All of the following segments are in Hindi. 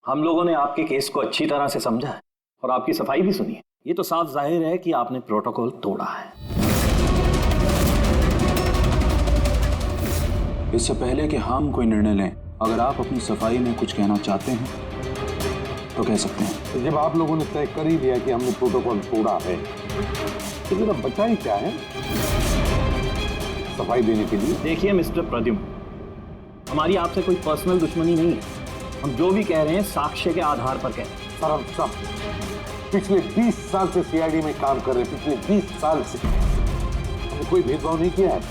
हम लोगों ने आपके केस को अच्छी तरह से समझा है और आपकी सफाई भी सुनी है। ये तो साफ जाहिर है कि आपने प्रोटोकॉल तोड़ा है। इससे पहले कि हम कोई निर्णय लें, अगर आप अपनी सफाई में कुछ कहना चाहते हैं तो कह सकते हैं। तो जब आप लोगों ने तय कर ही लिया कि हमने प्रोटोकॉल तोड़ा है तो मेरा बचा ही क्या है सफाई देने के लिए? देखिए मिस्टर प्रद्युम्न, हमारी आपसे कोई पर्सनल दुश्मनी नहीं है। हम जो भी कह रहे हैं साक्ष्य के आधार पर कह रहे हैं। सर हम सब पिछले 20 साल से सीआईडी में काम कर रहे हैं। पिछले 20 साल से हमने कोई भेदभाव नहीं किया है।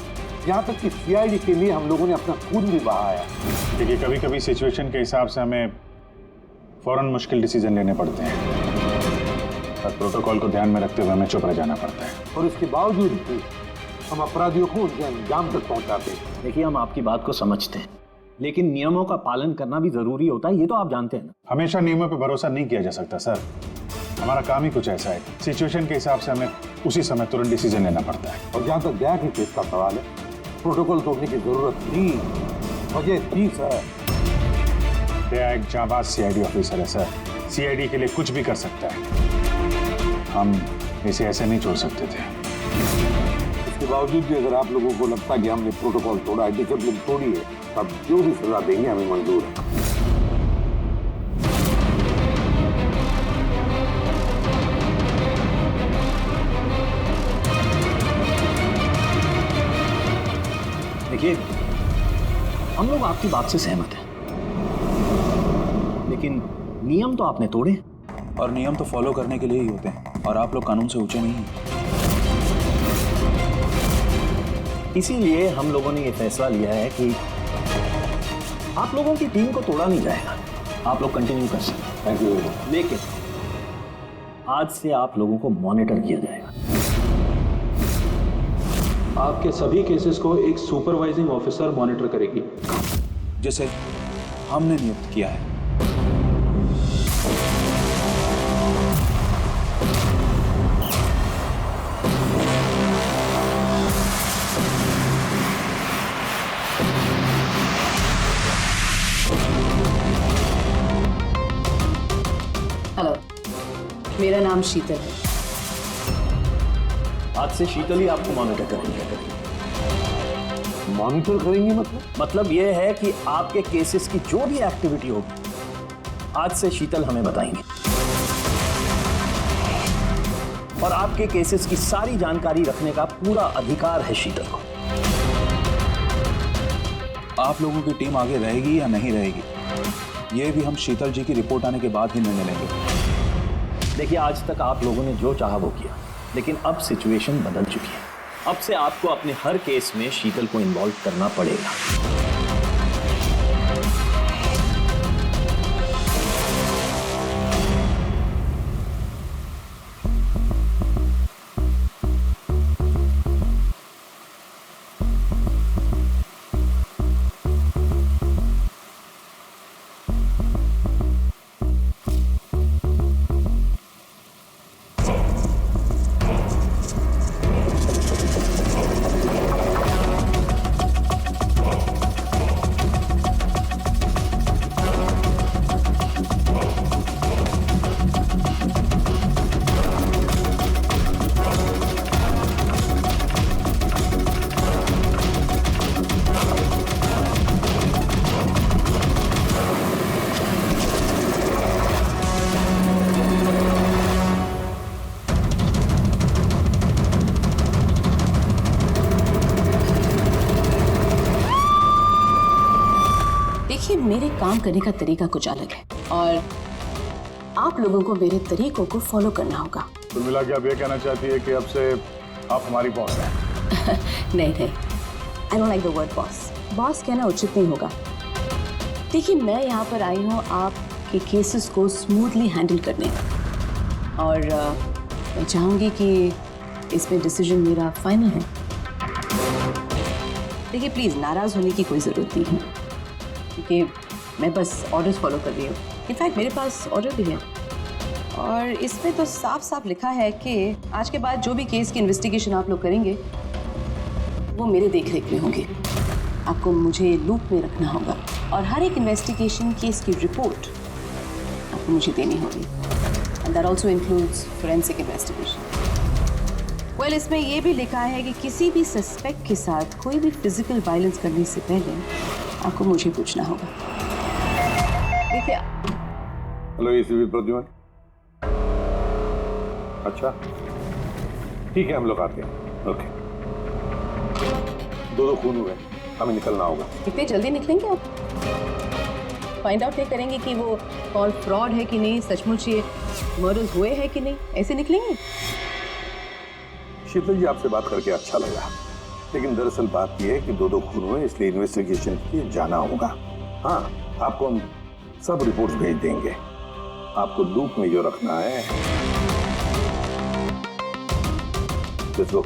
यहाँ तक कि सीआईडी के लिए हम लोगों ने अपना खून भी बहाया। देखिए, कभी कभी सिचुएशन के हिसाब से हमें फौरन मुश्किल डिसीजन लेने पड़ते हैं और प्रोटोकॉल को ध्यान में रखते हुए हमें चुप रह जाना पड़ता है। और इसके बावजूद भी हम अपराधियों को उनके अंजाम तक पहुंचाते हैं। देखिए, हम आपकी बात को समझते हैं, लेकिन नियमों का पालन करना भी जरूरी होता है, ये तो आप जानते हैं ना। हमेशा नियमों पर भरोसा नहीं किया जा सकता सर। हमारा काम ही कुछ ऐसा है, सिचुएशन के हिसाब से हमें उसी समय तुरंत डिसीजन लेना पड़ता है। और जहाँ तक दया के केस का सवाल है, प्रोटोकॉल तोड़ने की जरूरत थी, वजह थी सर। दया एक जाबाज सीआईडी ऑफिसर है सर, सीआईडी के लिए कुछ भी कर सकता है। हम इसे ऐसे नहीं छोड़ सकते थे। इसके बावजूद भी अगर आप लोगों को लगता है कि हमने प्रोटोकॉल तोड़ा है, डिसिप्लिन तोड़ी है, तब जो भी सजा देंगे हमें मंजूर है। देखिए, हम लोग आपकी बात से सहमत हैं, लेकिन नियम तो आपने तोड़े और नियम तो फॉलो करने के लिए ही होते हैं और आप लोग कानून से ऊंचे नहीं हैं। इसीलिए हम लोगों ने ये फैसला लिया है कि आप लोगों की टीम को तोड़ा नहीं जाएगा, आप लोग कंटिन्यू कर सकते हैं। Thank you. लेकिन आज से आप लोगों को मॉनिटर किया जाएगा। आपके सभी केसेस को एक सुपरवाइजिंग ऑफिसर मॉनिटर करेगी, जिसे हमने नियुक्त किया है। हेलो, मेरा नाम शीतल है। आज से शीतल ही आपको मॉनिटर करेंगे। मॉनिटर करेंगे मतलब ये है कि आपके केसेस की जो भी एक्टिविटी होगी, आज से शीतल हमें बताएंगे और आपके केसेस की सारी जानकारी रखने का पूरा अधिकार है शीतल को। आप लोगों की टीम आगे रहेगी या नहीं रहेगी, ये भी हम शीतल जी की रिपोर्ट आने के बाद ही निर्णय लेंगे। देखिए, आज तक आप लोगों ने जो चाहा वो किया, लेकिन अब सिचुएशन बदल चुकी है। अब से आपको अपने हर केस में शीतल को इन्वॉल्व करना पड़ेगा। देखिए, मेरे काम करने का तरीका कुछ अलग है और आप लोगों को मेरे तरीकों को फॉलो करना होगा। कुल मिला के आप ये कहना चाहती है कि अब से आप हमारी बॉस हैं? नहीं, I don't like the word boss. Boss कहना उचित नहीं होगा। देखिए, मैं यहाँ पर आई हूँ आपके केसेस को स्मूथली हैंडल करने और मैं चाहूँगी कि इसमें डिसीजन मेरा फाइनल है। देखिए, प्लीज़ नाराज़ होने की कोई ज़रूरत नहीं है, क्योंकि मैं बस ऑर्डर्स फॉलो कर रही हूँ। इनफैक्ट मेरे पास ऑर्डर भी है और इसमें तो साफ साफ लिखा है कि आज के बाद जो भी केस की इन्वेस्टिगेशन आप लोग करेंगे वो मेरे देखरेख में होगी। आपको मुझे लूप में रखना होगा और हर एक इन्वेस्टिगेशन केस की रिपोर्ट आपको मुझे देनी होगी। And that also includes forensic investigation. Well, इसमें यह भी लिखा है कि किसी भी सस्पेक्ट के साथ कोई भी फिजिकल वायलेंस करने से पहले आपको मुझे पूछना होगा। देखिए, हेलो एसीपी प्रद्युमन। अच्छा ठीक है, हम लोग आते हैं। ओके, दो खून हुए, हमें निकलना होगा। इतने जल्दी निकलेंगे आप? फाइंड आउट नहीं करेंगे कि वो कॉल फ्रॉड है कि नहीं, सचमुच ये मर्डर्स हुए हैं कि नहीं, ऐसे निकलेंगे? शीतल जी, आपसे बात करके अच्छा लगा, लेकिन दरअसल बात यह है कि दो खून हुए, इसलिए इन्वेस्टिगेशन के लिए जाना होगा। हाँ, आपको हम सब रिपोर्ट्स भेज देंगे। आपको लूप में जो रखना है। Let's go.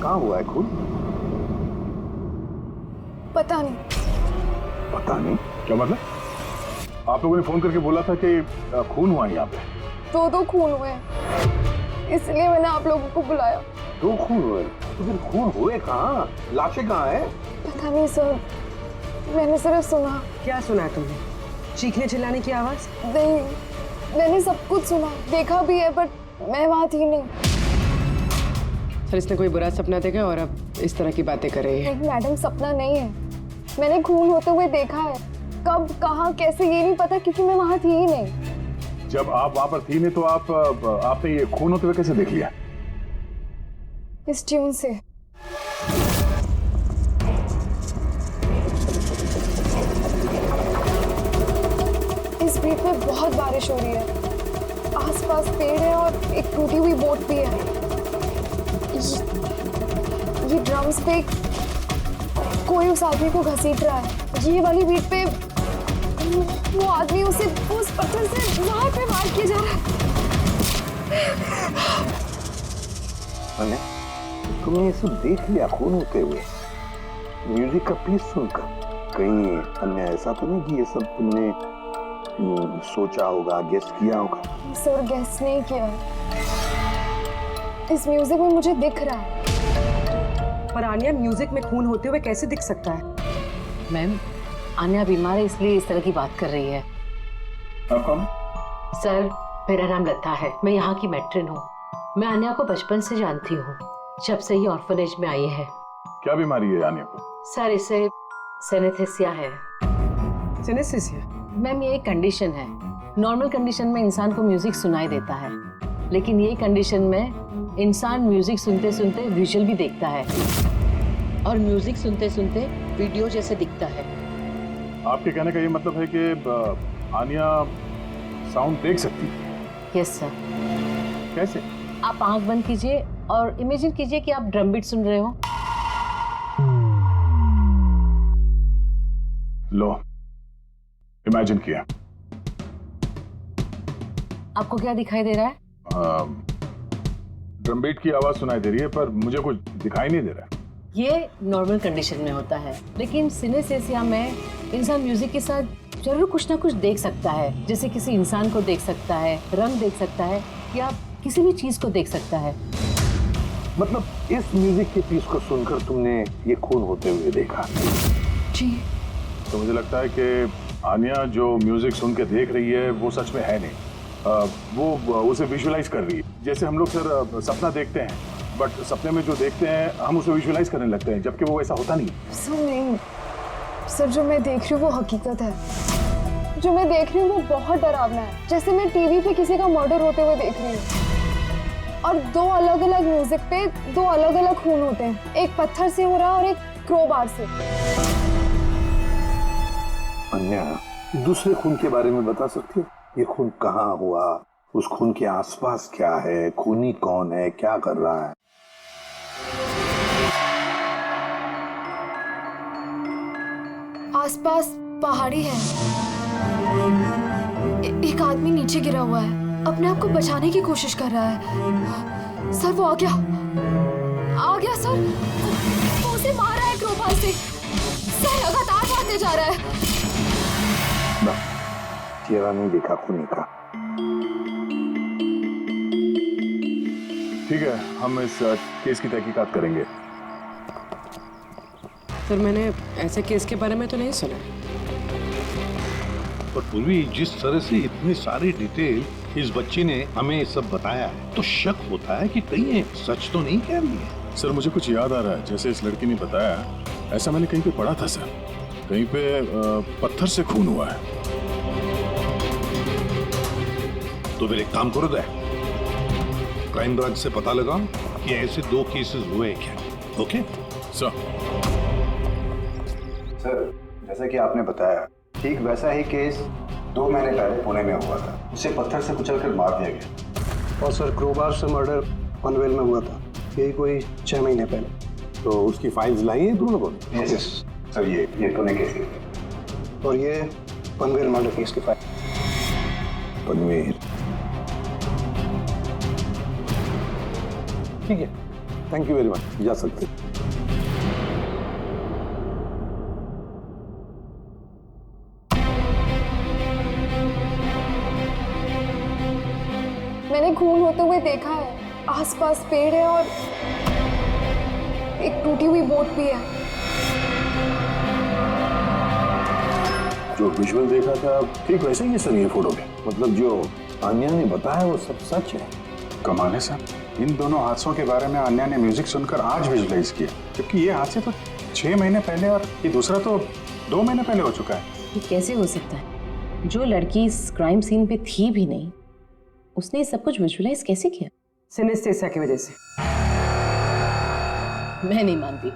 कहाँ हुआ है खून? पता नहीं। पता नहीं? क्या मतलब? आप लोगों ने फोन करके बोला था कि खून हुआ है यहाँ पे। दो खून हुए हैं, इसलिए मैंने आप लोगों को बुलाया। दो खून हुए? तो फिर खून हुए कहाँ? लाशें कहाँ है? पता नहीं सर, मैंने सिर्फ सुना। क्या सुना तुमने? चीखने चिल्लाने की आवाज? नहीं, मैंने सब कुछ सुना, देखा भी है, बट मैं वहाँ थी नहीं। सर, इसने कोई बुरा सपना देखा और अब इस तरह की बातें कर रही है। नहीं मैडम, सपना नहीं है, मैंने खून होते हुए देखा है। कब, कहाँ, कैसे, ये नहीं पता, क्योंकि मैं वहाँ थी ही नहीं। जब आप वहां पर थी नहीं तो आपने ये खून होते हुए कैसे देख लिया? इस ट्यून से। इस बीट में बहुत बारिश हो रही है, आसपास पेड़ है और एक टूटी हुई बोट भी है। ये ड्रम्स पे कोई उस आदमी को घसीट रहा है। ये वाली बीट पे वो आदमी उस पत्थर से वहां पे वार किया जा रहा है। तुमने ये सब देख लिया खून होते हुए, म्यूजिक का पीस सुनकर? कहीं अन्य ऐसा तो नहीं कि ये सब तुमने सोचा होगा, गेस किया होगा? सर, गेस नहीं किया, इस म्यूजिक में मुझे दिख रहा है। पर आन्या, म्यूजिक में खून होते हुए कैसे दिख सकता है? मैम, आन्या बीमार है, इसलिए इस तरह की बात कर रही है। आप कौन? सर, मेरा नाम लता है, मैं यहाँ की मैट्रिन हूँ। मैं आन्या को बचपन से जानती हूँ, जब से ही ऑर्फनेज में आई है। क्या बीमारी है आन्या को? सर, इसे सिनेस्थेसिया है। सिनेस्थेसिया? मैम, ये एक कंडीशन है। नॉर्मल कंडीशन में इंसान को म्यूजिक सुनाई देता है, लेकिन ये कंडीशन में इंसान म्यूजिक सुनते सुनते विजुअल भी देखता है और म्यूजिक सुनते सुनते वीडियो जैसे दिखता है। आपके कहने का ये मतलब है कि आन्या साउंड देख सकती है? Yes sir. कैसे? आप आंख बंद कीजिए और इमेजिन कीजिए कि आप ड्रम बीट सुन रहे हो। लो, इमेजिन किया। आपको क्या दिखाई दे रहा है? ड्रम बीट की आवाज सुनाई दे रही है, पर मुझे कुछ दिखाई नहीं दे रहा है। ये नॉर्मल कंडीशन में होता है, लेकिन सिनेस्थेसिया में इंसान म्यूजिक के साथ जरूर कुछ ना कुछ देख सकता है, जैसे किसी इंसान को देख सकता है, रंग देख सकता है, या किसी भी चीज को देख सकता है। मतलब इस म्यूजिक के पीस को सुनकर तुमने ये खून होते हुए देखा? जी। तो मुझे लगता है कि आन्या जो म्यूजिक सुन के देख रही है वो सच में है नहीं, वो उसे विजुअलाइज कर रही है। जैसे हम लोग सर सपना देखते हैं, बट सपने में जो देखते हैं हम उसे विजुअलाइज करने लगते हैं, जबकि वो ऐसा होता नहीं। सर नहीं, सर जो मैं देख रही हूँ वो हकीकत है। जो मैं देख रही हूँ वो बहुत डरावना है, जैसे मैं टीवी पे किसी का मर्डर होते हुए देख रही हूँ। और दो अलग अलग म्यूजिक पे दो अलग अलग खून होते हैं, एक पत्थर से हो रहा है और एक क्रोबार से। अन्या, दूसरे खून के बारे में बता सकती हो? ये खून कहाँ हुआ, उस खून के आसपास क्या है, खूनी कौन है, क्या कर रहा है? आसपास पहाड़ी है, एक आदमी नीचे गिरा हुआ है। अपने आप को बचाने की कोशिश कर रहा है। सर वो आ गया सर। वो उसे मार रहा है क्रोबार से। सर लगातार मारते जा रहा है। चेहरा नहीं देखा खूनी का। ठीक है, हम इस केस की तहकीकात करेंगे। सर मैंने ऐसे केस के बारे में तो नहीं सुना। पर पूर्वी जिस तरह से इतनी सारी डिटेल इस बच्ची ने हमें सब बताया तो शक होता है कि कहीं ये सच तो नहीं कह रही है। सर मुझे कुछ याद आ रहा है, जैसे इस लड़की ने बताया, ऐसा मैंने कहीं पे पढ़ा था सर। कहीं पे पत्थर से खून हुआ है। तो फिर एक काम करो दे, क्राइम ब्रांच से पता लगाओ कि ऐसे 2 केसेस हुए हैं क्या। Okay sir. सर जैसा कि आपने बताया, ठीक वैसा ही केस 2 महीने पहले पुणे में हुआ था। उसे पत्थर से कुचलकर मार दिया गया। और सर क्रोबार से मर्डर पनवेल में हुआ था, यही कोई 6 महीने पहले। तो उसकी फाइल्स लाई है तुम लोगों ने? यस सर, ये पुणे केस की। और ये पनवेल मर्डर केस की फाइल। पनवेल, ठीक है, थैंक यू वेरी मच, जा सकते। मैंने खून होते हुए देखा है। आसपास पेड़ है और एक टूटी हुई बोट भी है। जो विजुअल देखा था ठीक वैसे ही है सर ये फोटो में। मतलब जो आन्या ने बताया वो सब सच है। कमाल है सर, इन दोनों हादसों के बारे में आन्या ने म्यूजिक सुनकर आज विजुलाइज किया, जबकि ये हादसे तो 6 महीने पहले और ये दूसरा तो 2 महीने पहले हो चुका है। ये कैसे हो सकता है? जो लड़की इस क्राइम सीन पे थी भी नहीं, उसने ये सब कुछ विजुअलाइज कैसे किया? सिनेस्थेसिया की वजह से। मैं नहीं मानती।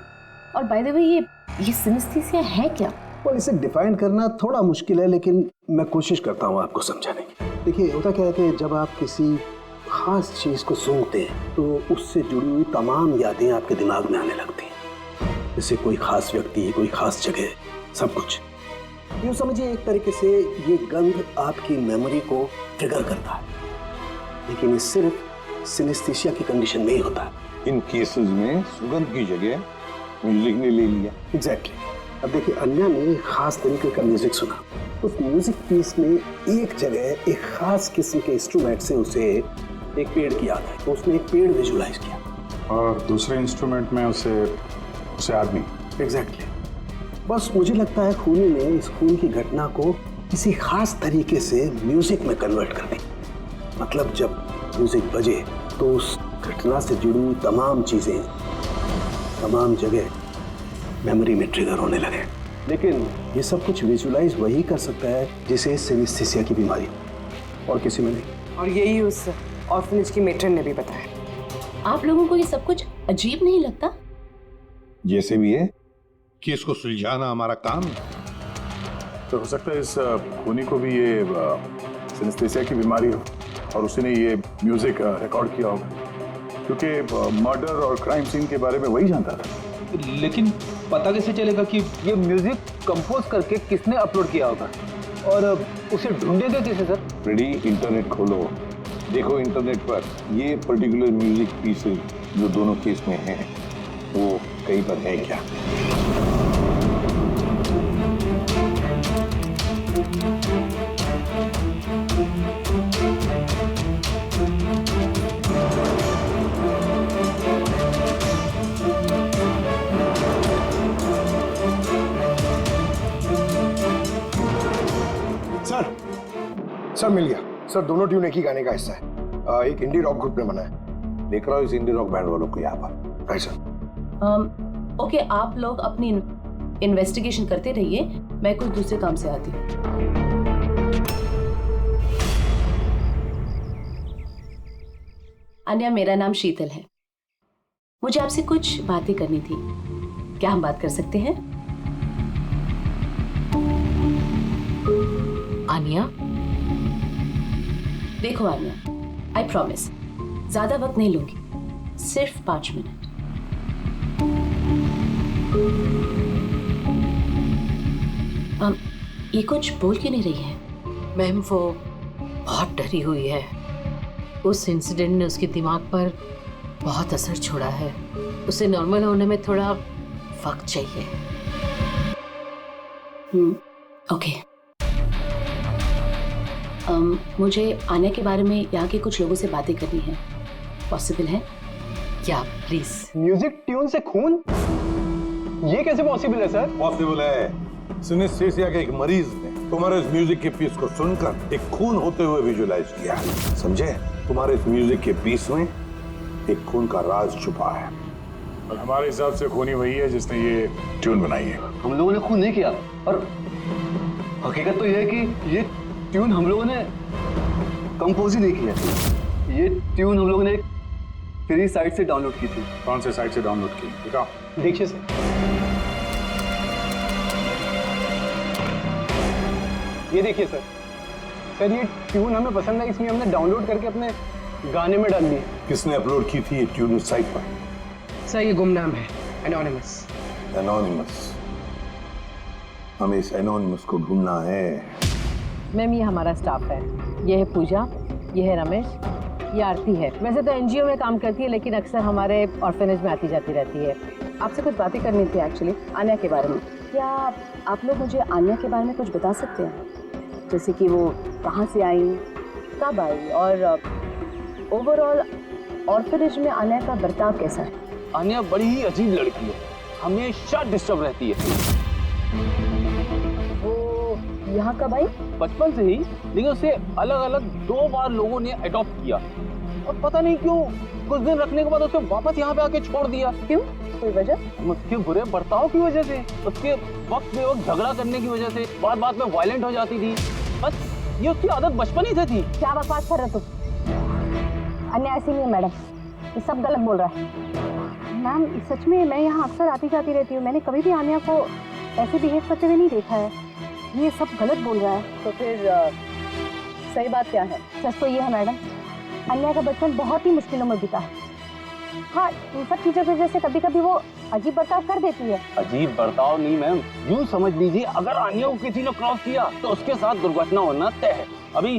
और बाय द वे ये सिनेस्थेसिया है क्या? और इसे डिफाइन करना थोड़ा मुश्किल है, लेकिन मैं कोशिश करता हूँ आपको समझाने की। देखिए होता क्या है कि जब आप किसी खास चीज को सूंघते हैं तो उससे जुड़ी हुई तमाम यादें आपके दिमाग में आने लगती हैं। जैसे कोई खास व्यक्ति, कोई खास जगह, सब कुछ। यूँ समझिए एक तरीके से ये गंध आपकी मेमोरी को ट्रिगर करता है। लेकिन ये सिर्फ सिनेस्थेसिया की कंडीशन में ही होता है। इन केसेस में सुगंध की जगह म्यूजिक ने ले लिया। एग्जैक्टली। अब देखिए अन्या ने एक खास तरीके का म्यूजिक सुना। उस म्यूजिक पीस में एक जगह एक खास किस्म के इंस्ट्रूमेंट से उसे एक पेड़ की याद है, तो उसने एक पेड़ विजुलाइज किया। और दूसरे इंस्ट्रूमेंट में उसे आदमी। एग्जैक्टली। बस मुझे लगता है खूनी ने इस खून की घटना को किसी खास तरीके से म्यूजिक में कन्वर्ट कर दी। मतलब जब म्यूजिक बजे तो उस घटना से जुड़ी हुई तमाम चीजें, तमाम जगह मेमोरी में ट्रिगर होने लगे। लेकिन ये सब कुछ विजुलाइज वही कर सकता है जिसे सिनेस्थेसिया की बीमारी, और किसी में नहीं। और यही उस ऑर्फनेज की मेट्रन ने भी बताया। आप लोगों को ये सब कुछ अजीब नहीं लगता? जैसे भी है, केस को सुलझाना हमारा काम है। तो हो सकता है इस खूनी को भी ये सिनेस्थेसिया की बीमारी हो और उसने ये म्यूजिक रिकॉर्ड किया होगा, क्योंकि मर्डर और क्राइम सीन के बारे में वही जानता था। लेकिन पता कैसे चलेगा कि ये म्यूजिक कंपोज करके किसने अपलोड किया होगा, और उसे ढूंढेगा कैसे सर? रेडी, इंटरनेट खोलो, देखो इंटरनेट पर ये पर्टिकुलर म्यूजिक पीसेस जो दोनों केस में हैं वो कहीं पर है क्या। सर मिल गया सर, दोनों ट्यून एक ही गाने का हिस्सा है। एक इंडी रॉक ग्रुप ने बना है। देख रहा हूँ इस इंडी रॉक बैंड वालों को यहाँ पर। Right sir. ओके, आप लोग अपनी इन्वेस्टिगेशन करते रहिए, मैं कुछ दूसरे काम से आती हूँ। अन्या, मेरा नाम शीतल है। मुझे आपसे कुछ बातें करनी थी, क्या हम बात कर सकते हैं? आन्या, देखो आन्या, आई प्रॉमिस ज्यादा वक्त नहीं लूंगी, सिर्फ 5 मिनट। ये कुछ बोल क्यों नहीं रही है? मैम वो बहुत डरी हुई है। उस इंसिडेंट ने उसके दिमाग पर बहुत असर छोड़ा है। उसे नॉर्मल होने में थोड़ा वक्त चाहिए। ओके। मुझे आन्या के बारे में यहाँ के कुछ लोगों से बातें करनी है। पॉसिबल है क्या प्लीज? म्यूजिक ट्यून से खून, ये कैसे पॉसिबल है सर? पॉसिबल है। सिनेस्थेसिया के एक मरीज ने तुम्हारे इस म्यूजिक के पीस को सुनकर एक खून होते हुए विजुअलाइज किया। समझे? तुम्हारे इस म्यूजिक के पीस में एक खून का राज छुपा है। और हमारे हिसाब से खूनी वही है जिसने ये ट्यून बनाई है। हम लोगों ने खून नहीं किया, और हकीकत तो यह है कि ये ट्यून हम लोगों ने कंपोज ही नहीं किया। ये ट्यून हम लोगों ने एक फ्री साइट से डाउनलोड की थी। कौन से साइट से डाउनलोड की? दिखाओ। देखिए सर, ये देखिए सर। सर ये ट्यून हमें पसंद है, इसलिए हमने डाउनलोड करके अपने गाने में डाल दी। किसने अपलोड की थी ये ट्यून उस साइट पर? सर ये गुमनाम है, एनोनिमस। एनोनिमस। हमें इस एनोनिमस को ढूंढना है। मैम ये हमारा स्टाफ है। ये है पूजा, ये है रमेश, ये आरती है। वैसे तो एनजीओ में काम करती है, लेकिन अक्सर हमारे ऑर्फेनेज में आती जाती रहती है। आपसे कुछ बातें करनी थी एक्चुअली आन्या के बारे में। क्या आप लोग मुझे आन्या के बारे में कुछ बता सकते हैं? जैसे कि वो कहाँ से आई, कब आई, और ओवरऑल ऑर्फेनेज में आन्या का बर्ताव कैसा है? आन्या बड़ी ही अजीब लड़की है, हमेशा डिस्टर्ब रहती है। वो यहाँ कब आई? बचपन से ही, लेकिन उसे अलग अलग 2 बार लोगों ने अडॉप्ट किया, और पता नहीं क्यों कुछ दिन रखने के बाद उसे वापस यहाँ पे आके छोड़ दिया। क्यों? कोई वजह? उसके बुरे बर्ताव की वजह से, उसके वक्त में वक्त झगड़ा करने की वजह से, बात बात में वायलेंट हो जाती थी। बस ये उसकी आदत बचपन ही से थी। क्या बकवास कर रहे तुम? अन्य ऐसी नहीं है मैडम, ये सब गलत बोल रहा है। मैम सच में मैं यहाँ अक्सर आती जाती रहती हूँ, मैंने कभी भी आन्या को ऐसे बिहेव करते हुए नहीं देखा है। ये सब गलत बोल रहा है, तो फिर सही बात क्या है? सच तो ये है मैडम, अन्या का बचपन बहुत ही मुश्किलों में बीता है। हाँ, इन सब चीज़ों की वजह से कभी कभी वो अजीब बर्ताव कर देती है। अजीब बर्ताव नहीं मैम, यूँ समझ लीजिए अगर आन्या को किसी ने क्रॉस किया तो उसके साथ दुर्घटना होना तय है। अभी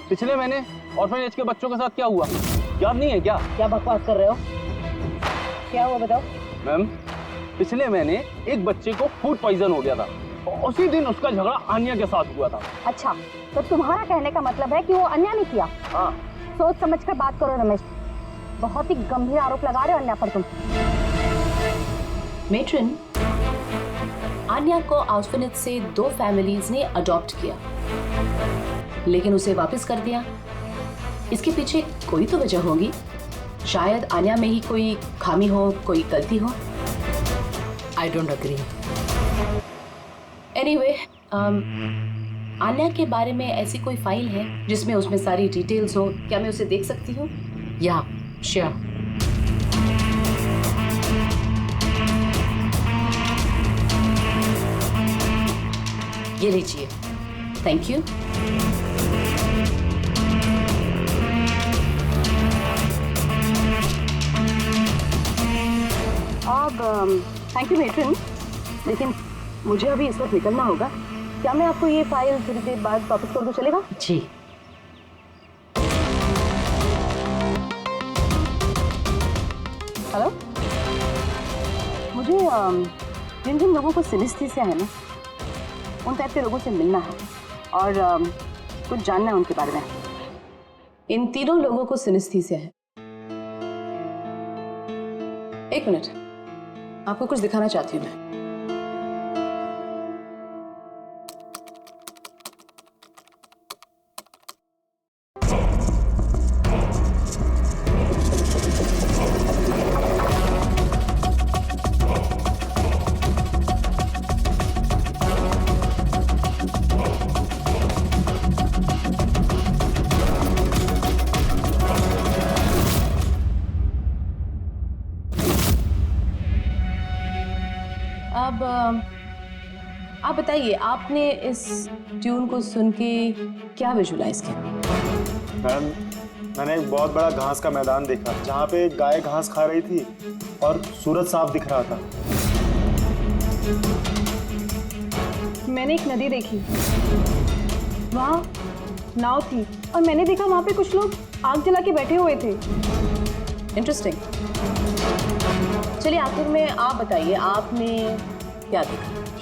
पिछले महीने ऑर्फनेज के बच्चों के साथ क्या हुआ याद नहीं है क्या? क्या बकवास कर रहे हो? क्या हुआ बताओ? मैम पिछले महीने एक बच्चे को फूड पॉइजन हो गया था, और उसी दिन उसका झगड़ा आन्या के साथ हुआ था। अच्छा, तो तुम्हारा कहने का मतलब है कि वो अन्या ने किया? हाँ। सोच समझ कर बात करो रमेश, बहुत ही गंभीर आरोप लगा रहे हो अन्या पर तुम। मेट्रन, आन्या को ऑर्फनेज से 2 फैमिलीज ने अडॉप्ट किया, लेकिन उसे वापस कर दिया। इसके पीछे कोई तो वजह होगी। शायद आन्या में ही कोई खामी हो, कोई गलती हो। I don't agree. Anyway, Aanya के बारे में ऐसी कोई फाइल है जिसमें उसमें सारी डिटेल्स हो? क्या मैं उसे देख सकती हूँ? या श्योर। ये लीजिए। Thank you. अब थैंक यू मेट्रन, लेकिन मुझे अभी इस वक्त निकलना होगा। क्या मैं आपको ये फाइल थोड़ी देर बाद वापस कर दूं, चलेगा? जी। हेलो, मुझे जिन जिन लोगों को सिनेस्थीसिया है ना, उन टाइप के लोगों से मिलना है और कुछ जानना है उनके बारे में। इन तीनों लोगों को सिनेस्थीसिया है। एक मिनट, आपको कुछ दिखाना चाहती हूँ मैं। अब आप बताइए, आपने इस ट्यून को सुन के क्या विजुलाइज किया? मैम, मैंने एक बहुत बड़ा घास का मैदान देखा जहाँ पे एक गाय घास खा रही थी और सूरज साफ दिख रहा था। मैंने एक नदी देखी, वहाँ नाव थी और मैंने देखा वहाँ पे कुछ लोग आग जला के बैठे हुए थे। इंटरेस्टिंग। चलिए आखिर में आप बताइए, आपने क्या देखा?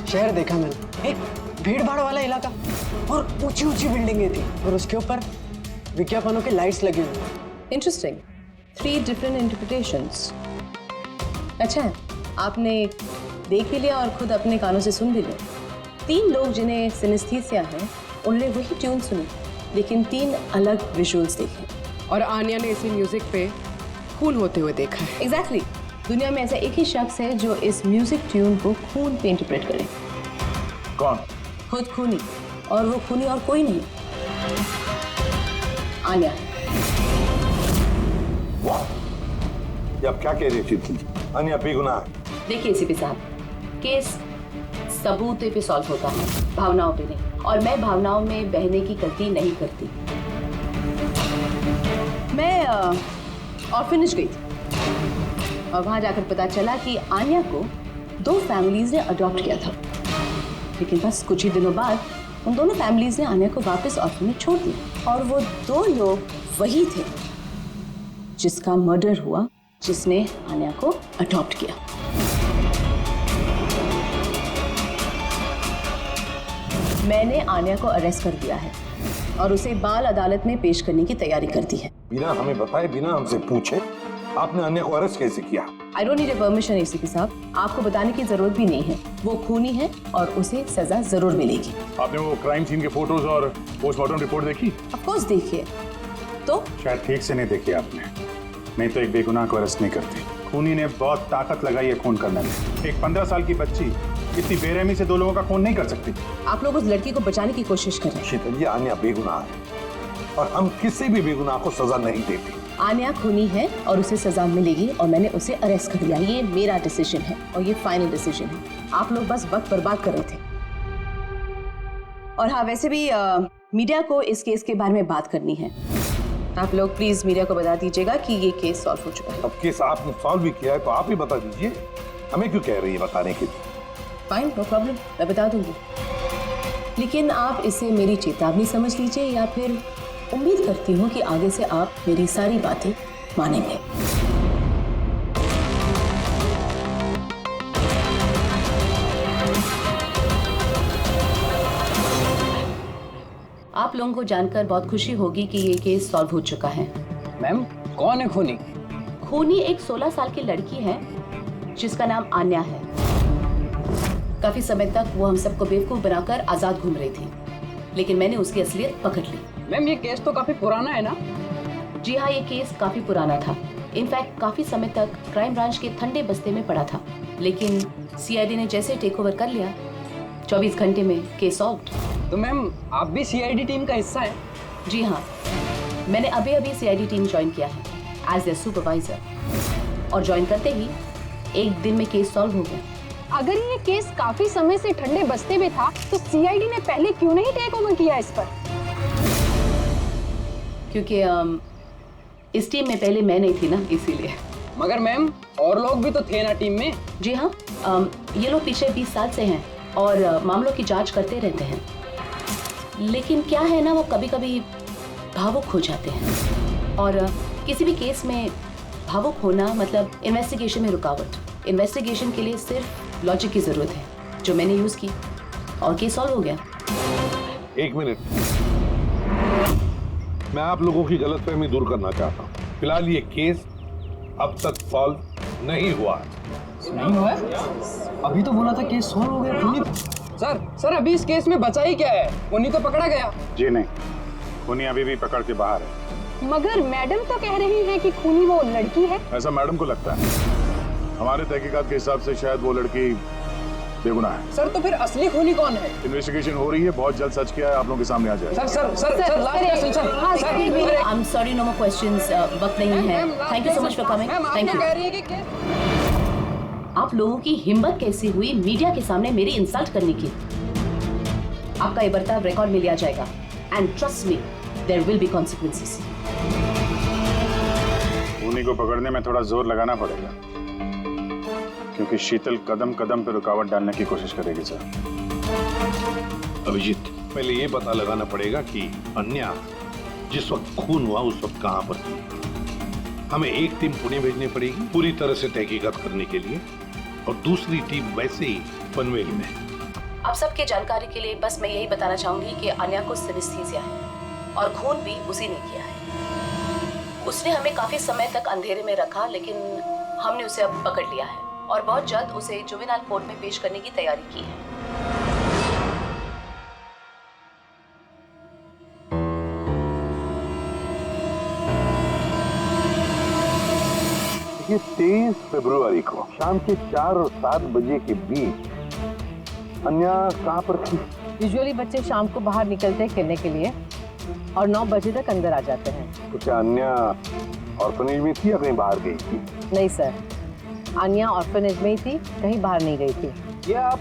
शहर देखा मैंने, एक भीड़ भाड़ वाला इलाका और ऊंची ऊंची बिल्डिंगें थी और उसके ऊपर विज्ञापनों के लाइट्स लगे हुए। इंटरेस्टिंग। 3 different interpretations. अच्छा है, आपने देख भी लिया और खुद अपने कानों से सुन भी लिया। 3 लोग जिन्हें सिनेस्थीसिया है उन्होंने वही ट्यून सुनी, लेकिन 3 अलग विजुअल्स देखे। और आन्या ने इसी म्यूजिक पे खून होते हुए देखा है। एग्जैक्टली। दुनिया में ऐसा एक ही शख्स है जो इस म्यूजिक ट्यून को खून पे इंटरप्रेट करे। कौन? खुद खूनी, और वो खूनी और कोई नहीं, आन्या। ये आप क्या कह रही थी? आन्या बेगुनाह है। देखिए एसीपी साहब, केस सबूत पे सॉल्व होता है, भावनाओं पे नहीं, और मैं भावनाओं में बहने की गलती नहीं करती। मैं ऑर्फनेज गई थी और वहां जाकर पता चला कि आन्या को 2 फैमिलीज ने अडॉप्ट किया था, लेकिन बस कुछ ही दिनों बाद उन दोनों फैमिलीज ने आन्या को वापस ऑर्फनेज छोड़ दिया। और वो 2 लोग वही थे जिसका मर्डर हुआ, जिसने आन्या को अडॉप्ट किया। मैंने आन्या को अरेस्ट कर दिया है और उसे बाल अदालत में पेश करने की तैयारी कर दी है। बिना हमें बताए, बिना हमसे पूछे आपने आन्या को अरेस्ट कैसे किया? I don't need a permission ACP साहब, आपको बताने की जरूरत भी नहीं है। वो खूनी है और उसे सजा जरूर मिलेगी। आपने वो क्राइम सीन के फोटोज और पोस्टमार्टम रिपोर्ट देखी? ऑफ कोर्स देखिए। तो शायद ठीक से नहीं देखी आपने, नहीं तो एक बेगुनाह को अरेस्ट नहीं करती। खूनी ने बहुत ताकत लगाई है खून करने में। एक 15 साल की बच्ची इतनी बेरहमी से 2 लोगों का खून नहीं कर सकती। आप लोग उस लड़की को बचाने की कोशिश कर रहे हैं। शीतल, ये आन्या बेगुनाह है और हम किसी भी बेगुनाह को सजा नहीं देते। आन्या खूनी है और उसे सजा मिलेगी और मैंने उसे अरेस्ट कर दिया। ये मेरा डिसीजन है और ये फाइनल डिसीजन है। आप लोग बस वक्त बर्बाद कर रहे थे। और हाँ, वैसे भी मीडिया को इस केस के बारे में बात करनी है। आप लोग प्लीज मीडिया को बता दीजिएगा कि ये केस सॉल्व हो चुका है। अब केस आपने सॉल्व भी किया है तो आप ही बता दीजिए, हमें क्यों कह रही है बताने के लिए? फाइन, नो प्रॉब्लम, मैं बता दूंगी। लेकिन आप इसे मेरी चेतावनी समझ लीजिए, या फिर उम्मीद करती हूँ कि आगे से आप मेरी सारी बातें मानेंगे। आप लोगों को जानकर बहुत खुशी होगी कि ये केस सॉल्व हो चुका है। मैम, कौन है खूनी? खूनी एक 16 साल की लड़की है जिसका नाम आन्या है। काफी समय तक वो हम सबको बेवकूफ बनाकर आजाद घूम रही थी, लेकिन मैंने उसकी असलियत पकड़ ली। मैम, ये केस तो काफी पुराना है ना? जी हाँ, ये केस काफी पुराना था। इनफैक्ट काफी समय तक क्राइम ब्रांच के ठंडे बस्ते में पड़ा था, लेकिन सीआईडी ने जैसे टेक ओवर कर लिया, 24 घंटे में केस सॉल्व्ड। तो मैम, आप भी सीआईडी टीम का हिस्सा है? जी हाँ, मैंने अभी सीआईडी टीम ज्वाइन किया है एज ए सुपरवाइजर, और ज्वाइन करते ही एक दिन में केस सॉल्व हो गया। अगर ये केस काफी समय से ठंडे बस्ते में था तो सीआईडी ने पहले क्यों नहीं टेक ओवर किया इस पर? क्योंकि इस टीम में पहले मैं नहीं थी ना, इसीलिए। मगर मैम, और लोग भी तो थे ना टीम में? जी हाँ, ये लोग पिछले 20 साल से हैं और मामलों की जांच करते रहते हैं। लेकिन क्या है ना, वो कभी कभी भावुक हो जाते हैं, और किसी भी केस में भावुक होना मतलब इन्वेस्टिगेशन में रुकावट। इन्वेस्टिगेशन के लिए सिर्फ लॉजिक की जरूरत है, जो मैंने यूज की, और केस सॉल्व हो गया। एक मिनट, मैं आप लोगों की गलतफहमी दूर करना चाहता हूँ। फिलहाल ये केस अब तक सॉल्व नहीं हुआ। नहीं हुआ है? अभी तो बोला था केस सॉल्व हो गया। खूनी सर अभी इस केस में बचा ही क्या है? खूनी तो पकड़ा गया। जी नहीं, खूनी अभी भी पकड़ के बाहर है। मगर मैडम तो कह रही है कि खूनी वो लड़की है। ऐसा मैडम को लगता है। हमारे तहकीकात के हिसाब से शायद वो लड़की बेगुनाह है। सर, तो फिर असली खूनी कौन है? इन्वेस्टिगेशन हो रही है, बहुत जल्द सच क्या है आप लोगों के सामने आ जाए। I am sorry, no more questions, वक्त नहीं है। Thank you so much for coming. Thank you. आप लोगों की हिम्मत कैसी हुई मीडिया के सामने मेरी इंसल्ट करने की? आपका ये बर्ताव रिकॉर्ड में लिया जाएगा, and trust me, there will be consequences. खूनी को पकड़ने में थोड़ा जोर लगाना पड़ेगा, क्योंकि शीतल कदम कदम पे रुकावट डालने की कोशिश करेगी सर। अभिजीत, पहले ये पता लगाना पड़ेगा कि अन्या जिस वक्त खून हुआ उस वक्त कहां पर थी? हमें एक टीम पुणे भेजनी पड़ेगी पूरी तरह से तहकीकात करने के लिए, और दूसरी टीम वैसे ही पनवेल में। आप सबके जानकारी के लिए बस मैं यही बताना चाहूंगी कि अन्या को सिनेस्थीसिया है और खून भी उसी ने किया है। उसने हमें काफी समय तक अंधेरे में रखा, लेकिन हमने उसे अब पकड़ लिया है और बहुत जल्द उसे जुवेनाइल कोर्ट में पेश करने की तैयारी की है। ये 23 फरवरी को शाम के 4 और 7 बजे के बीच अन्या कहाँ पर थी? यूजुअली बच्चे शाम को बाहर निकलते हैं खेलने के लिए और 9 बजे तक अंदर आ जाते हैं। तो क्या अन्या ऑर्फनेज में थी या कहीं बाहर गई थी? नहीं सर, अन्या ऑर्फनेज में ही थी, कहीं बाहर नहीं गई थी। ये आप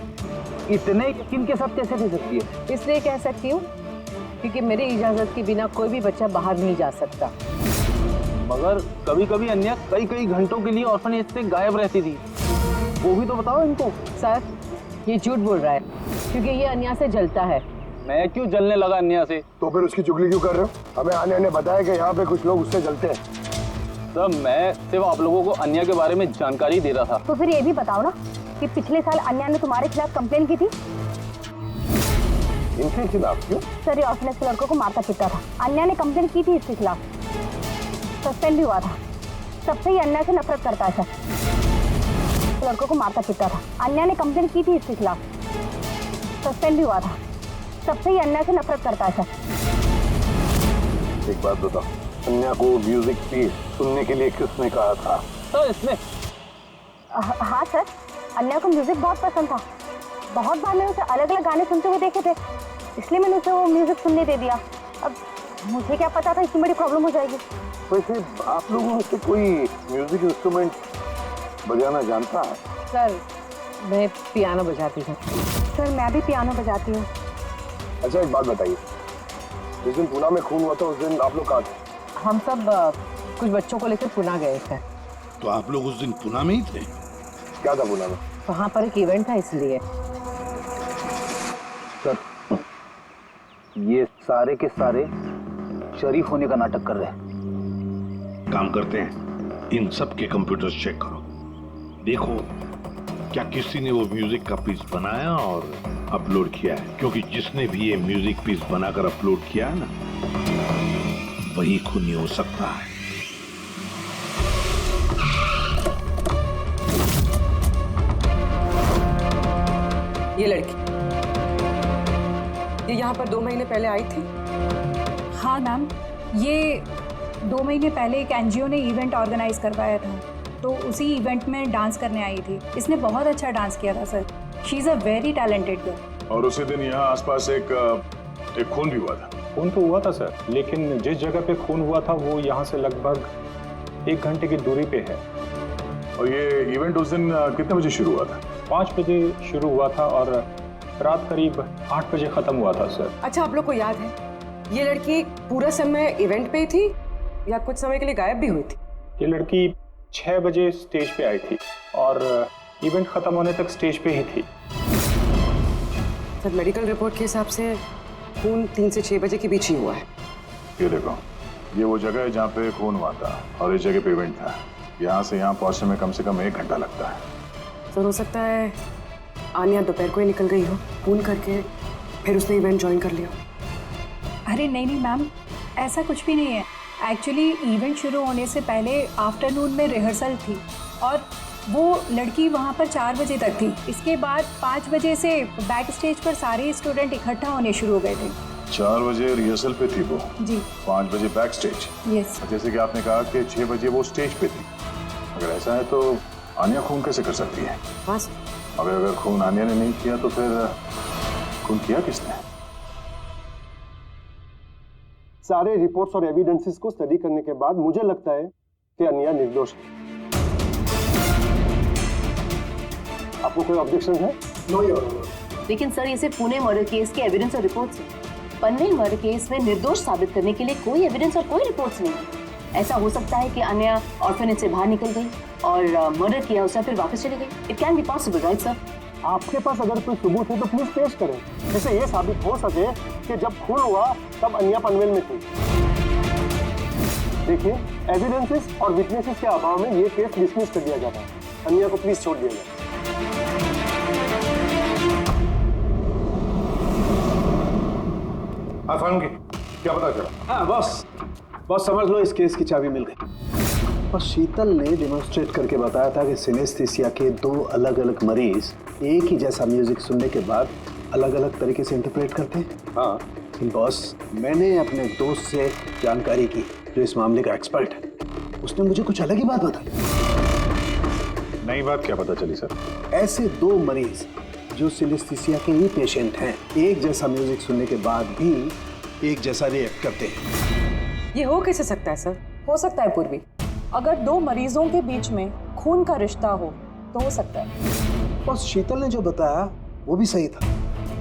इतने यकीन के साथ कैसे कह सकती है? इसलिए कह सकती हूँ क्योंकि मेरी इजाजत के बिना कोई भी बच्चा बाहर नहीं जा सकता। मगर कभी कभी अन्या कई घंटों के लिए ऑर्फनेज से गायब रहती थी, वो भी तो बताओ इनको। सर ये झूठ बोल रहा है क्योंकि ये अन्या से जलता है। मैं क्यों जलने लगा अन्या से? तो फिर उसकी चुगली क्यों कर रहे हो? हमें अन्या ने बताया कि यहाँ पे कुछ लोग उससे जलते हैं। सर मैं सिर्फ आप लोगों को अन्या के बारे में जानकारी दे रहा था। तो फिर ये भी बताओ ना कि पिछले साल अन्या ने तुम्हारे खिलाफ कंप्लेन की थी। इनके खिलाफ क्यों? सर ये ऑर्फनेज के लड़कों को मारता पीटता था, अन्या ने कंप्लेन की थी इसके खिलाफ, सस्पेंड भी हुआ था। तब से ही अन्या से नफरत करता है सर, लड़कों को मारता पीटता था। अन्या ने कंप्लेन की थी इसके खिलाफ, सस्पेंड भी हुआ था। तब से ही अन्या से नफरत करता है सर। एक बात बताओ, अन्या को म्यूजिक पीस सुनने के लिए किसने कहा था? सर इसने हाँ सर, अन्या को म्यूजिक बहुत पसंद था। बहुत बार मैंने उसे अलग अलग गाने सुनते हुए देखे थे, इसलिए मैंने उसे वो म्यूजिक सुनने दे दिया। अब मुझे क्या पता था इतनी बड़ी प्रॉब्लम हो जाएगी। वैसे आप लोगों में से कोई म्यूजिक इंस्ट्रूमेंट बजाना जानता है? सर मैं पियानो बजाती हूँ। सर मैं भी पियानो बजाती हूँ। अच्छा एक बात बताइए, जिस दिन पुणे में खून हुआ था उस दिन आप लोग कहाँ थे? हम सब कुछ बच्चों को लेकर पुणे गए थे। तो आप लोग उस दिन पुणे में ही थे? क्या था पुणे में? वहाँ पर एक इवेंट था इसलिए। सर ये सारे के सारे शरीफ होने का नाटक कर रहे हैं। काम करते हैं, इन सब के कंप्यूटर्स चेक करो, देखो क्या किसी ने वो म्यूजिक का पीस बनाया और अपलोड किया है, क्योंकि जिसने भी ये म्यूजिक पीस बनाकर अपलोड किया है ना, वही खूनी हो सकता है। ये लड़की ये यहाँ पर 2 महीने पहले आई थी। हाँ मैम, ये 2 महीने पहले एक एनजीओ ने इवेंट ऑर्गेनाइज करवाया था, तो उसी इवेंट में डांस करने आई थी। इसने बहुत अच्छा डांस किया था sir. She is a very talented girl. और उसी दिन यहाँ आसपास एक खून भी हुआ था। खून तो हुआ था सर, लेकिन जिस जगह पे खून हुआ था वो यहाँ से लगभग 1 घंटे की दूरी पे है। और ये इवेंट उस दिन कितने बजे शुरू हुआ था? 5 बजे शुरू हुआ था और रात करीब 8 बजे खत्म हुआ था सर। अच्छा आप लोग को याद है ये लड़की पूरा समय इवेंट पे ही थी या कुछ समय के लिए गायब भी हुई थी? ये लड़की 6 बजे स्टेज पे आई थी और इवेंट खत्म होने तक स्टेज पे ही थी। सर मेडिकल रिपोर्ट के हिसाब से खून 3 से 6 बजे के बीच ही हुआ है। ये देखो, ये वो जगह है जहाँ पे खून हुआ था और इस जगह पे इवेंट था। यहाँ से यहाँ पहुँचने में कम से कम 1 घंटा लगता है। सर हो सकता है आनिया दोपहर को ही निकल गई हो खून करके, फिर उसने इवेंट ज्वाइन कर लिया। अरे नहीं मैम, ऐसा कुछ भी नहीं है। एक्चुअली इवेंट शुरू होने से पहले आफ्टरनून में रिहर्सल थी और वो लड़की वहाँ पर 4 बजे तक थी। इसके बाद 5 बजे से बैक स्टेज पर सारे स्टूडेंट इकट्ठा होने शुरू हो गए थे। 4 बजे रिहर्सल पे थी वो जी। 5 बजे बैक स्टेज। यस। जैसे कि आपने कहा कि 6 बजे वो स्टेज पे थी। अगर ऐसा है तो आनिया खून कैसे कर सकती है? हाँ। अगर खून आनिया ने नहीं किया तो फिर खून किया किसने? सारे रिपोर्ट्स और एविडेंसेस को स्टडी करने के बाद मुझे लगता है कि अन्या निर्दोष है। आपको कोई ऑब्जेक्शन है? No your honour. लेकिन सर ये सिर्फ पुणे मर्डर केस के एविडेंस और रिपोर्ट्स हैं। पनवेल मर्डर केस में निर्दोष साबित करने के लिए कोई एविडेंस और कोई रिपोर्ट्स नहीं। ऐसा हो सकता है कि अन्या ऑर्फनेज से बाहर निकल गई और मर्डर किया उसे फिर वापस चली गई। It can be possible, right sir? आपके पास अगर कोई सबूत है तो प्लीज पेश करें, जिससे ये साबित हो सके कि जब खून हुआ तब अन्या पनवेल में थी। देखिए, एविडेंसेस और विटनेसेस के अभाव में ये केस डिसमिस कर दिया जाता है। अन्या को प्लीज छोड़ दिया जाए। हाँ फारूकी, क्या पता चला? हाँ बॉस समझ लो, इस केस की चाबी मिल गई। और शीतल ने डेमोन्स्ट्रेट करके बताया था कि सिनेस्थीसिया के 2 अलग अलग मरीज एक ही जैसा म्यूजिक सुनने के बाद अलग अलग तरीके से इंटरप्रेट करते हैं। हाँ बॉस, मैंने अपने दोस्त से जानकारी की जो इस मामले का एक्सपर्ट है। उसने मुझे कुछ अलग ही बात बताई। नई बात क्या पता चली सर? ऐसे 2 मरीज जो सिनेस्थीसिया के ही पेशेंट हैं, एक जैसा म्यूजिक सुनने के बाद भी एक जैसा रिएक्ट करते हैं। ये हो कैसे सकता है सर? हो सकता है पूर्वी, अगर 2 मरीजों के बीच में खून का रिश्ता हो तो हो सकता है। बस शीतल ने जो बताया वो भी सही था,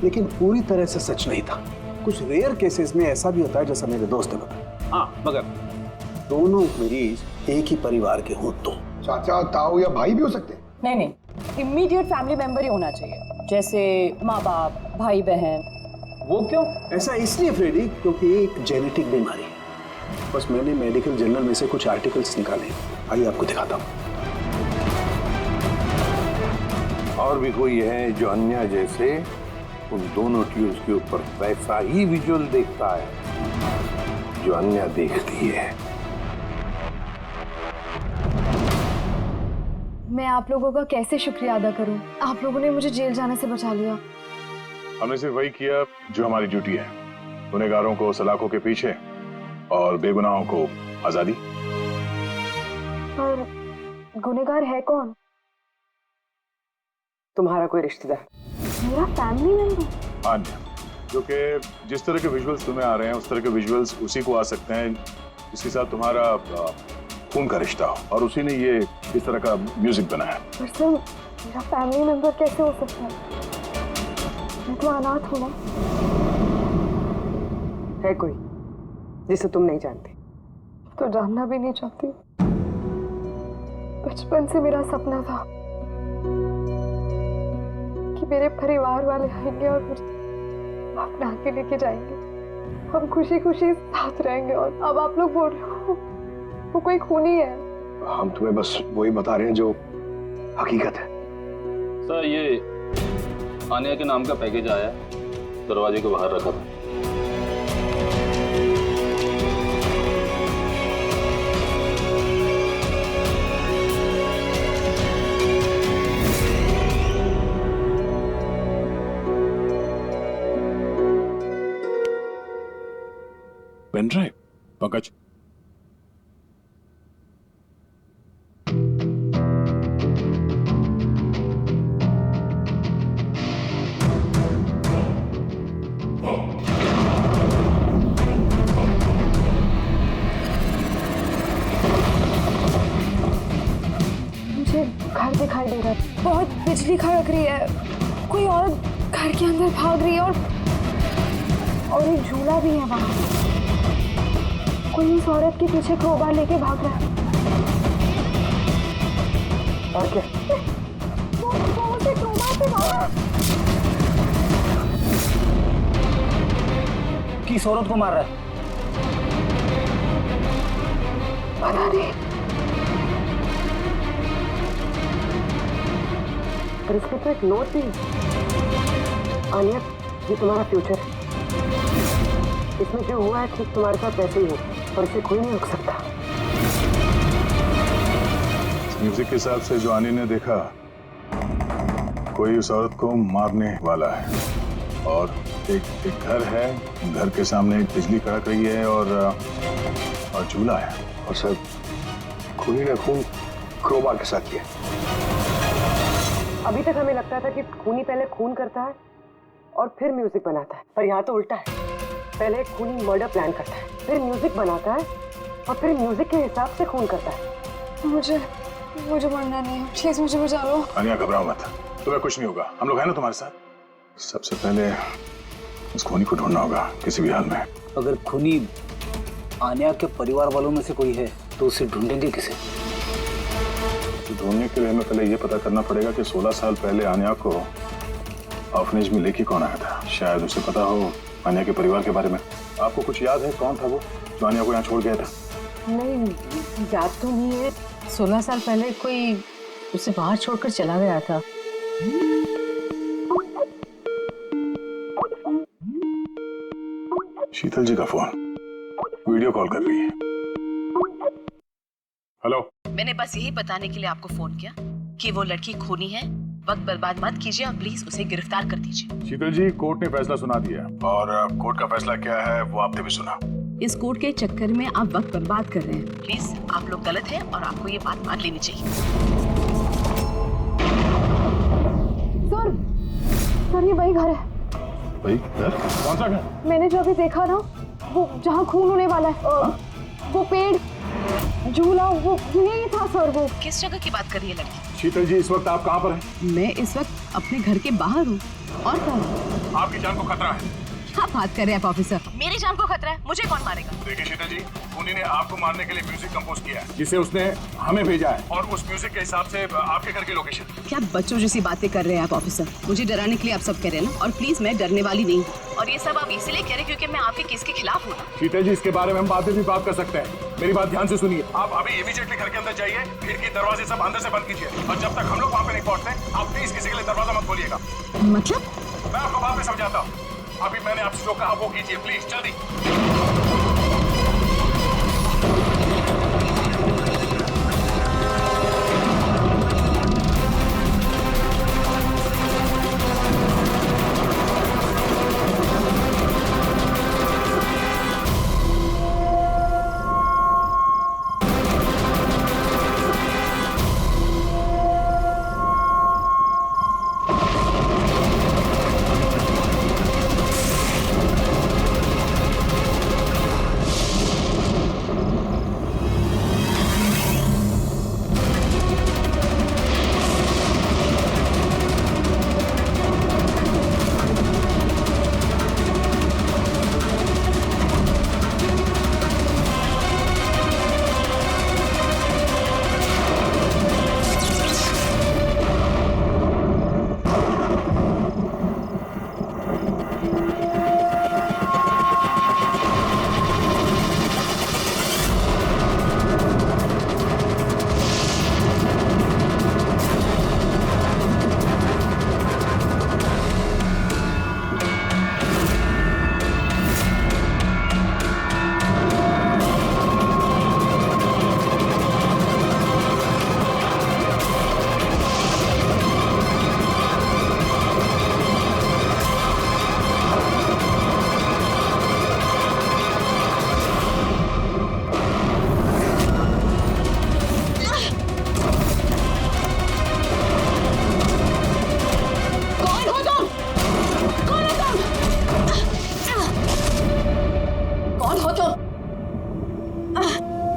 लेकिन पूरी तरह से सच नहीं था। कुछ रेयर केसेस में ऐसा भी होता है जैसा मेरे दोस्त ने बताया। हाँ, मगर दोनों मरीज एक ही परिवार के हो तो चाचा, ताऊ या भाई भी हो सकते हैं। नहीं, इमीडिएट फैमिली मेंबर ही होना चाहिए, जैसे माँ बाप, भाई बहन। वो क्यों? ऐसा इसलिए फ्रेडी क्योंकि एक जेनेटिक बीमारी है। बस मैंने मेडिकल जर्नल में से कुछ आर्टिकल्स निकाले, आइए आपको दिखाता हूँ। और भी कोई है जो अन्या जैसे उन दोनों ट्यूब्स के ऊपर वैसा ही विजुअल देखता है जो अन्या देखती है? मैं आप लोगों का कैसे शुक्रिया अदा करूं? आप लोगों ने मुझे जेल जाने से बचा लिया। हमने सिर्फ वही किया जो हमारी ड्यूटी है, गुनहगारों को सलाखों के पीछे और बेगुनाहों को आजादी। और गुनहगार है कौन? तुम्हारा कोई रिश्तेदार। मेरा फैमिली मेंबर? अन्या, जो कि जिस तरह के विजुअल्स तुम्हें आ रहे हैं उस तरह के विजुअल्स उसी को आ सकते हैं जिसके साथ तुम्हारा खून का रिश्ता हो, और उसी ने ये इस तरह का म्यूजिक बनाया। पर सर, मेरा फैमिली मेंबर कैसे हो सकता है? मैं तो अनाथ हूँ ना। है कोई जिसे तुम नहीं जानती? तो जानना भी नहीं चाहती। बचपन से मेरा सपना था कि मेरे परिवार वाले आएंगे और मुझे अपना के लेके जाएंगे, हम खुशी खुशी साथ रहेंगे। और अब आप लोग बोल रहे हो वो कोई खूनी है। हम तुम्हें बस वही बता रहे हैं जो हकीकत है। सर, ये आनिया के नाम का पैकेज आया, दरवाजे के बाहर रखा था। Pen drive, Pankaj. मुझे घर दिखाई दे रहा है, बहुत बिजली खड़क रही है, कोई औरत घर के अंदर भाग रही है और एक झूला भी है वहां। कोई इस औरत के पीछे क्रोबार लेके भाग रहा है। और क्या? वो उसे क्रोबार से मारा। किस औरत को मार रहा है? पता नहीं। पर इसमें तो एक नोट भी है। आनिया, ये तुम्हारा फ्यूचर है। इसमें जो हुआ है ठीक तुम्हारे साथ वैसे ही हो, और इसे कोई नहीं रोक सकता। म्यूजिक के हिसाब से जो आने ने देखा, कोई उस औरत को मारने वाला है, और एक घर है, घर के सामने एक बिजली कड़क रही है और झूला है। और सर, खूनी ने खून क्रोबार के साथ किया। अभी तक हमें लगता था कि खूनी पहले खून करता है और फिर म्यूजिक बनाता है, पर यहाँ तो उल्टा है। पहले खूनी मर्डर प्लान करता है, फिर म्यूजिक बनाता है और फिर म्यूजिक के हिसाब से खून करता है। मुझे मरना नहीं है, प्लीज मुझे बचा लो। आनिया, घबराओ मत, तुम्हें कुछ नहीं होगा, हम लोग हैं ना तुम्हारे साथ। सबसे पहले उस खूनी को ढूंढना होगा किसी भी हाल में। अगर खूनी आनिया के परिवार वालों में से कोई है तो उसे ढूंढेंगे किसे? तो ढूंढने के लिए हमें पहले ये पता करना पड़ेगा कि 16 साल पहले आनिया को ऑर्फनेज में लेके कौन आया था। शायद उसे पता हो आनिया के परिवार के बारे में। आपको कुछ याद है कौन था वो जो आनिया को यहाँ छोड़ गया था? नहीं, याद तो नहीं है। 16 साल पहले कोई उसे बाहर छोड़कर चला गया था। शीतल जी का फोन, वीडियो कॉल कर रही है। हेलो। मैंने बस यही बताने के लिए आपको फोन किया कि वो लड़की खूनी है। वक्त बर्बाद मत कीजिए और प्लीज उसे गिरफ्तार कर दीजिए। शीतल जी, कोर्ट ने फैसला सुना दिया और कोर्ट का फैसला क्या है वो आपने भी सुना। इस कोर्ट के चक्कर में आप वक्त बर्बाद कर रहे हैं। प्लीज, आप लोग गलत हैं और आपको ये बात मान लेनी चाहिए। सर, ये वही घर है। भाई घर? कौन सा घर? मैंने जो अभी देखा ना, वो जहाँ खून होने वाला है, वो पेड़, झूला, वो यही था सर। वो किस जगह की बात कर रही है लड़की? शीतल जी, इस वक्त आप कहाँ पर हैं? मैं इस वक्त अपने घर के बाहर हूँ। और कौन? आपकी जान को खतरा है। क्या बात कर रहे हैं आप ऑफिसर? मेरी जान को खतरा है? मुझे कौन मारेगा? देखिए शीतल जी, खूनी ने आपको मारने के लिए म्यूजिक कंपोज किया है, जिसे उसने हमें भेजा है, और उस म्यूजिक के हिसाब से आपके घर की लोकेशन। क्या बच्चों जैसी बातें कर रहे हैं आप ऑफिसर? मुझे डराने के लिए आप सब कह रहे हैं ना? और प्लीज, मैं डरने वाली नहीं हूँ। और ये सब आप इसीलिए कह रहे हैं क्योंकि मैं आपके केस के खिलाफ हूँ ना? शीतल जी, इसके बारे में हम बाद में भी बात कर सकते हैं। मेरी बात ध्यान से सुनिए। आप अभी इमीडिएटली घर के अंदर जाइए, खिड़की दरवाजे सब अंदर से बंद कीजिए, और जब तक हम लोग वहाँ पे नहीं पहुँचते, आप प्लीज किसी के लिए दरवाजा मत खोलिएगा। मतलब? मैं आपको बाद में समझाता हूँ। अभी मैंने आपसे जो कहा वो कीजिए, प्लीज जल्दी।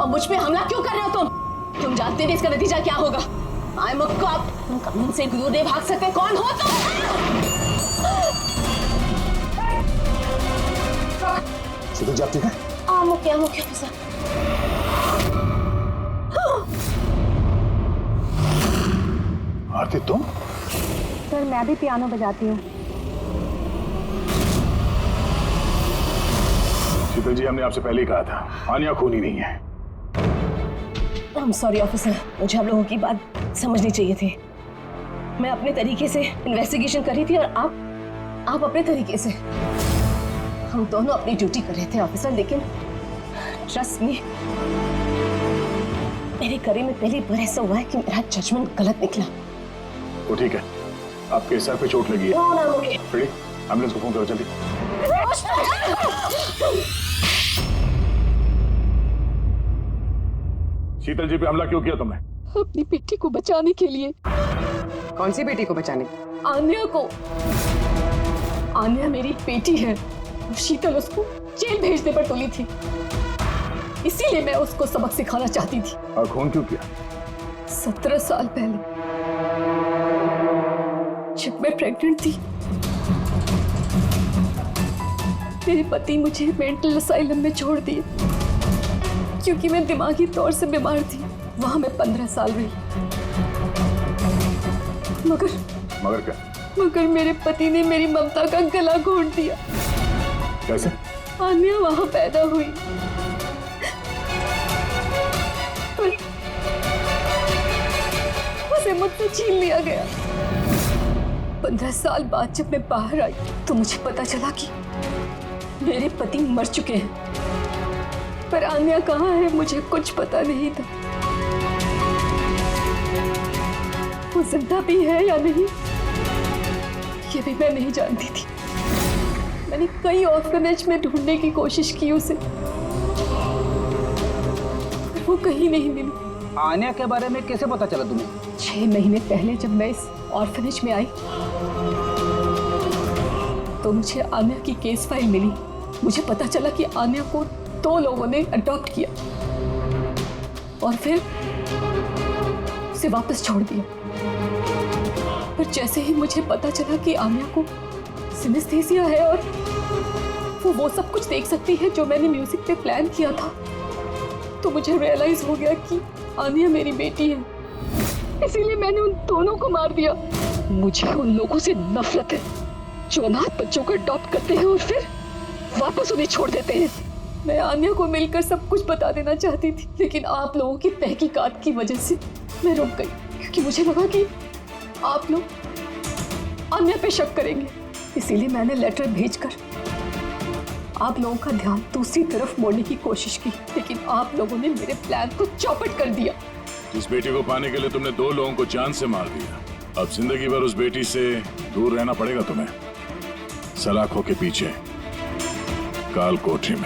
मुझ पे हमला क्यों कर रहे हो तुम? तुम जानते नहीं इसका नतीजा क्या होगा। I am a cop. तुम कानून से दूर नहीं भाग सकते। कौन हो तुम? शीतल जी, आप ठीक है? आम क्या सर? आरती, तुम? सर, मैं भी पियानो बजाती हूँ। शीतल जी, हमने आपसे पहले ही कहा था, आन्या खूनी नहीं है। I'm sorry ऑफिसर, मुझे आप लोगों की बात समझनी चाहिए थी। मैं अपने तरीके से इन्वेस्टिगेशन कर रही थी और आप अपने तरीके से। हम दोनों अपनी ड्यूटी कर रहे थे ऑफिसर, लेकिन ट्रस्ट मी, मेरे करियर में पहली बार ऐसा हुआ है कि मेरा जजमेंट गलत निकला। वो ठीक है, आपके सर पे चोट लगी है। एम्बुलेंस को फोन करो जल्दी। शीतल जी पे हमला क्यों किया तुमने? अपनी बेटी को बचाने के लिए। कौन सी बेटी को बचाने? आन्या को। आन्या मेरी बेटी है। शीतल उसको जेल भेजने पर तुली थी, इसीलिए मैं उसको सबक सिखाना चाहती थी। और खून क्यों किया? 17 साल पहले जब मैं प्रेग्नेंट थी, मेरे पति मुझे मेंटल असाइलम में छोड़ दिए क्योंकि मैं दिमागी तौर से बीमार थी। वहां मैं 15 साल रही। मगर क्या? मगर मेरे पति ने मेरी ममता का गला घोंट दिया। कैसे? आन्या वहां पैदा हुई। से मुझसे छीन लिया गया। 15 साल बाद जब मैं बाहर आई तो मुझे पता चला कि मेरे पति मर चुके हैं, पर आन्या कहाँ है मुझे कुछ पता नहीं था। वो जिंदा भी है या नहीं ये भी मैं नहीं जानती थी। मैंने कई ऑर्फनेज में ढूंढने की कोशिश की उसे, पर वो कहीं नहीं मिली। आन्या के बारे में कैसे पता चला तुम्हें? 6 महीने पहले जब मैं इस ऑर्फनेज में आई तो मुझे आन्या की केस फाइल मिली। मुझे पता चला कि आन्या को 2 लोगों ने अडॉप्ट किया और फिर उसे वापस छोड़ दिया। पर जैसे ही मुझे पता चला कि आन्या को सिनेस्थेसिया है और वो सब कुछ देख सकती है जो मैंने म्यूजिक पे प्लान किया था, तो मुझे रियलाइज हो गया कि आन्या मेरी बेटी है। इसीलिए मैंने उन दोनों को मार दिया। मुझे उन लोगों से नफरत है जो अनाथ बच्चों को अडॉप्ट करते हैं और फिर वापस उन्हें छोड़ देते हैं। मैं आन्या को मिलकर सब कुछ बता देना चाहती थी, लेकिन आप लोगों की तहकीकात की वजह से मैं रुक गई, क्योंकि मुझे लगा कि आप लोग आन्या पे शक करेंगे। इसीलिए मैंने लेटर भेजकर आप लोगों का ध्यान दूसरी तरफ मोड़ने की कोशिश की, लेकिन आप लोगों ने मेरे प्लान को चौपट कर दिया। जिस बेटी को पाने के लिए तुमने 2 लोगों को जान से मार दिया, अब जिंदगी भर उस बेटी से दूर रहना पड़ेगा तुम्हें, सलाखों के पीछे काल कोठरी में।